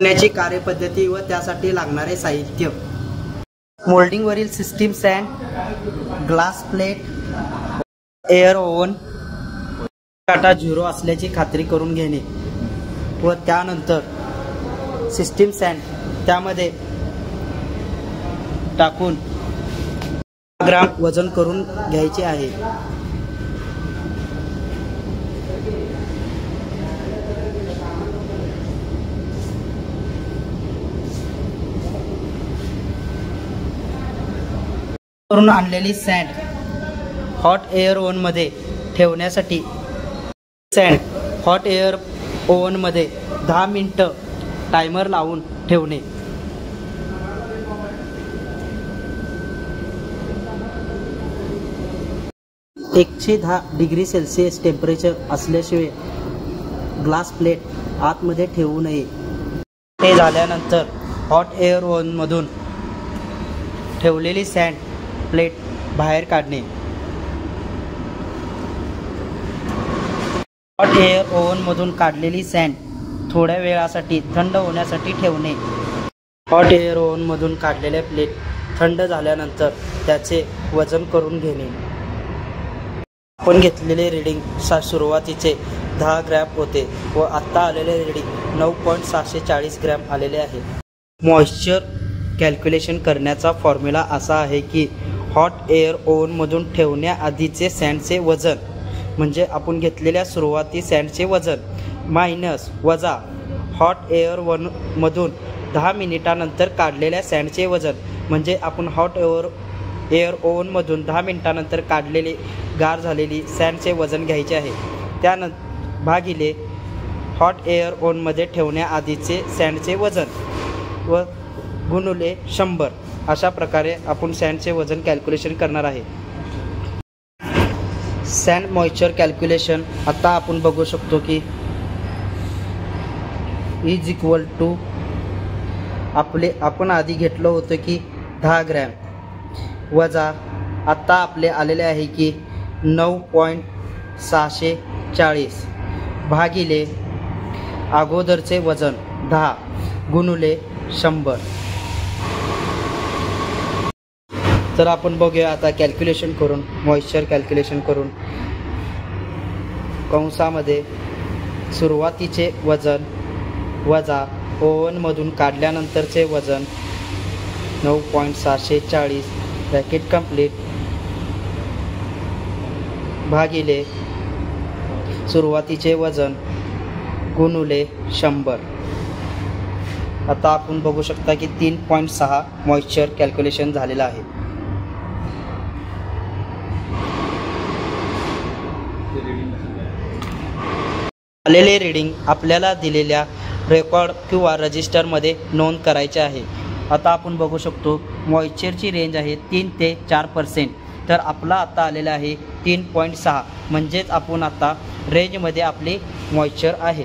करण्याची कार्यपद्धती व त्यासाठी लागणारे साहित्य. मोल्डिंगवरील system sand, glass plate, air oven, data 0 असल्याची खात्री करून घेणे व त्यानंतर सिस्टीम सँड त्यामध्ये टाकून ग्राम वजन करून घ्यायचे आहे. करून आणलेली सँड हॉट एअर ओव्हनमध्ये ठेवण्यासाठी सँड हॉट एअर ओव्हनमध्ये 10 मिनिटं टायमर लावून ठेवणे. $110°C टेम्परेचर असल्याशिवाय ग्लास प्लेट आतमध्ये ठेवू नये. ते झाल्यानंतर हॉट एअर ओव्हनमधून ठेवलेली सँड प्लेट बाहेर काढणे. हॉट एअर ओव्हनमधून काढलेली सँड थोड्या वेळासाठी थंड होण्यासाठी ठेवणे. हॉट एअर ओव्हनमधून काढलेले प्लेट थंड झाल्यानंतर त्याचे वजन करून घेणे. आपण घेतलेले रीडिंग सुरुवातीचे 10 ग्रॅम होते व आत्ता आलेले रीडिंग 9.640 ग्रॅम आलेले आहे. मॉइश्चर कॅल्क्युलेशन करण्याचा फॉर्म्युला असा आहे की हॉट एअर ओव्हनमधून ठेवण्याआधीचे सँडचे वजन म्हणजे आपण घेतलेल्या सुरुवाती सँडचे वजन मायनस वजा हॉट एअर मधून 10 मिनिटानंतर काढलेल्या सँडचे वजन म्हणजे आपण हॉट एअर ओव्हनमधून 10 मिनिटानंतर काढलेले गार झालेली सँडचे वजन घ्यायचे आहे. त्यानंतर भागिले हॉट एअर ओव्हनमध्ये ठेवण्याआधीचे सँडचे वजन व गुणुले 100. अशा प्रकारे आपण सँडचे वजन कॅल्क्युलेशन करणार आहे. सँड मॉइश्चर कॅल्क्युलेशन आता आपण बघू शकतो की इज इक्वल टू आपण आधी घेतलं होतं की 10 ग्रॅम वजा आता आपले आलेले आहे की 9.640 भागिले अगोदरचे वजन 10 गुणुले 100. तर आपण बघूया आता कॅल्क्युलेशन करून मॉइश्चर कॅल्क्युलेशन करून कंसामध्ये सुरुवातीचे वजन वजा ओव्हनमधून काढल्यानंतरचे वजन 9.640 ब्रॅकेट कंप्लीट भागिले सुरुवातीचे वजन गुणुले 100. आता आपण बघू शकता की 3.6 मॉइश्चर कॅल्क्युलेशन झालेलं आहे. आलेले रीडिंग आपल्याला दिलेल्या रेकॉर्ड किंवा रजिस्टरमध्ये नोंद करायचे आहे. आता आपण बघू शकतो मॉइश्चरची रेंज आहे 3 ते 4%. तर आपला आता आलेला आहे 3.6 म्हणजेच आपण आता रेंजमध्ये आपली मॉइश्चर आहे.